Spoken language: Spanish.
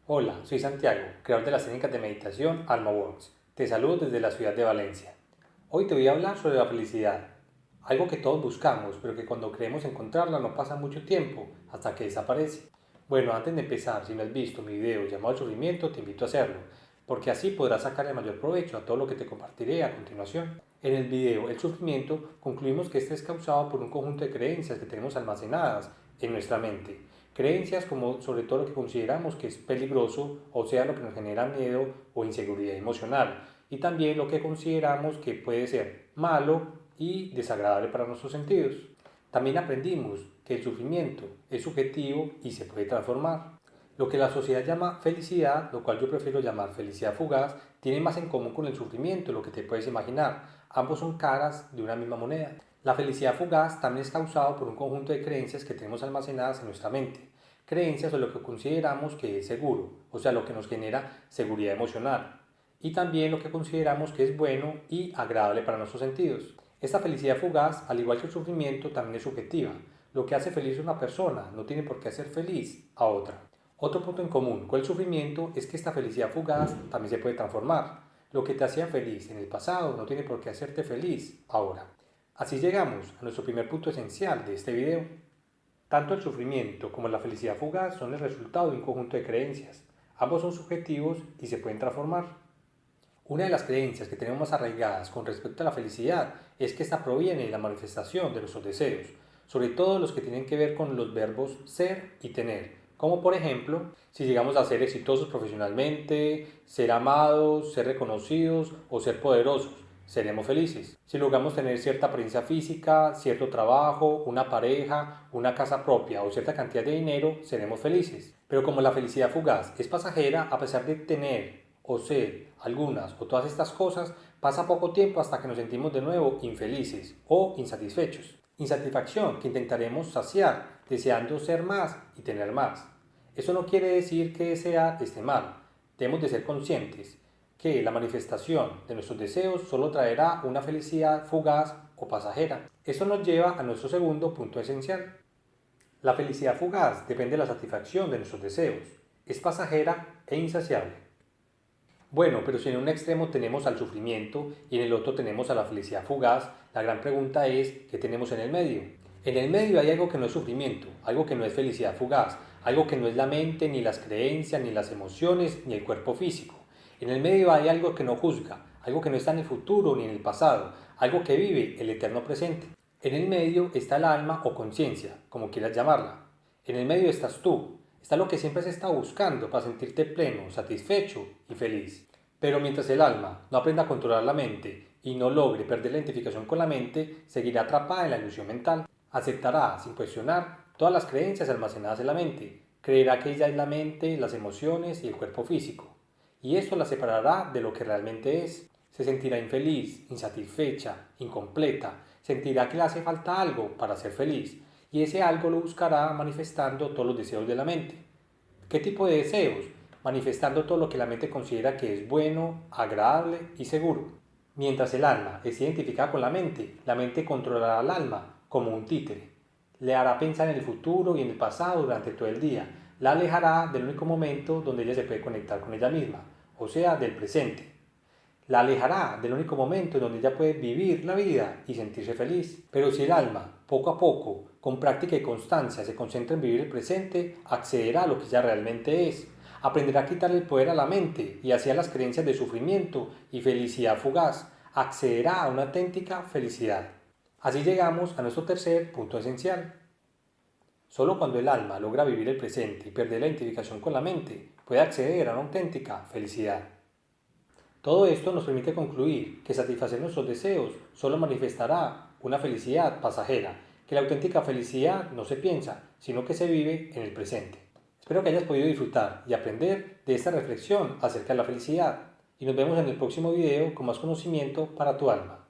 Hola, soy Santiago, creador de las técnicas de meditación AlmaWorks. Te saludo desde la ciudad de Valencia. Hoy te voy a hablar sobre la felicidad, algo que todos buscamos, pero que cuando creemos encontrarla no pasa mucho tiempo hasta que desaparece. Bueno, antes de empezar, si no has visto mi video llamado El Sufrimiento, te invito a hacerlo, porque así podrás sacar el mayor provecho a todo lo que te compartiré a continuación. En el video El Sufrimiento concluimos que este es causado por un conjunto de creencias que tenemos almacenadas en nuestra mente. Creencias como sobre todo lo que consideramos que es peligroso, o sea, lo que nos genera miedo o inseguridad emocional, y también lo que consideramos que puede ser malo y desagradable para nuestros sentidos. También aprendimos que el sufrimiento es subjetivo y se puede transformar. Lo que la sociedad llama felicidad, lo cual yo prefiero llamar felicidad fugaz, tiene más en común con el sufrimiento, lo que te puedes imaginar. Ambos son caras de una misma moneda. La felicidad fugaz también es causada por un conjunto de creencias que tenemos almacenadas en nuestra mente. Creencias o lo que consideramos que es seguro, o sea, lo que nos genera seguridad emocional. Y también lo que consideramos que es bueno y agradable para nuestros sentidos. Esta felicidad fugaz, al igual que el sufrimiento, también es subjetiva. Lo que hace feliz a una persona no tiene por qué hacer feliz a otra. Otro punto en común con el sufrimiento es que esta felicidad fugaz también se puede transformar. Lo que te hacía feliz en el pasado no tiene por qué hacerte feliz ahora. Así llegamos a nuestro primer punto esencial de este video. Tanto el sufrimiento como la felicidad fugaz son el resultado de un conjunto de creencias. Ambos son subjetivos y se pueden transformar. Una de las creencias que tenemos más arraigadas con respecto a la felicidad es que esta proviene de la manifestación de nuestros deseos, sobre todo los que tienen que ver con los verbos ser y tener, como por ejemplo, si llegamos a ser exitosos profesionalmente, ser amados, ser reconocidos o ser poderosos, seremos felices. Si logramos tener cierta apariencia física, cierto trabajo, una pareja, una casa propia o cierta cantidad de dinero, seremos felices. Pero como la felicidad fugaz es pasajera, a pesar de tener o ser algunas o todas estas cosas, pasa poco tiempo hasta que nos sentimos de nuevo infelices o insatisfechos. Insatisfacción que intentaremos saciar, deseando ser más y tener más. Eso no quiere decir que desear esté mal. Debemos de ser conscientes que la manifestación de nuestros deseos solo traerá una felicidad fugaz o pasajera. Eso nos lleva a nuestro segundo punto esencial. La felicidad fugaz depende de la satisfacción de nuestros deseos. Es pasajera e insaciable. Bueno, pero si en un extremo tenemos al sufrimiento y en el otro tenemos a la felicidad fugaz, la gran pregunta es, ¿qué tenemos en el medio? En el medio hay algo que no es sufrimiento, algo que no es felicidad fugaz, algo que no es la mente, ni las creencias, ni las emociones, ni el cuerpo físico. En el medio hay algo que no juzga, algo que no está en el futuro ni en el pasado, algo que vive el eterno presente. En el medio está el alma o conciencia, como quieras llamarla. En el medio estás tú, está lo que siempre has estado buscando para sentirte pleno, satisfecho y feliz. Pero mientras el alma no aprenda a controlar la mente y no logre perder la identificación con la mente, seguirá atrapada en la ilusión mental. Aceptará, sin cuestionar, todas las creencias almacenadas en la mente. Creerá que ella es la mente, las emociones y el cuerpo físico. Y esto la separará de lo que realmente es. Se sentirá infeliz, insatisfecha, incompleta. Sentirá que le hace falta algo para ser feliz. Y ese algo lo buscará manifestando todos los deseos de la mente. ¿Qué tipo de deseos? Manifestando todo lo que la mente considera que es bueno, agradable y seguro. Mientras el alma es identificada con la mente controlará al alma como un títere. Le hará pensar en el futuro y en el pasado durante todo el día. La alejará del único momento donde ella se puede conectar con ella misma, o sea, del presente. La alejará del único momento en donde ella puede vivir la vida y sentirse feliz. Pero si el alma, poco a poco, con práctica y constancia, se concentra en vivir el presente, accederá a lo que ella realmente es. Aprenderá a quitarle el poder a la mente y hacia las creencias de sufrimiento y felicidad fugaz. Accederá a una auténtica felicidad. Así llegamos a nuestro tercer punto esencial. Solo cuando el alma logra vivir el presente y perder la identificación con la mente, puede acceder a una auténtica felicidad. Todo esto nos permite concluir que satisfacer nuestros deseos solo manifestará una felicidad pasajera, que la auténtica felicidad no se piensa, sino que se vive en el presente. Espero que hayas podido disfrutar y aprender de esta reflexión acerca de la felicidad y nos vemos en el próximo video con más conocimiento para tu alma.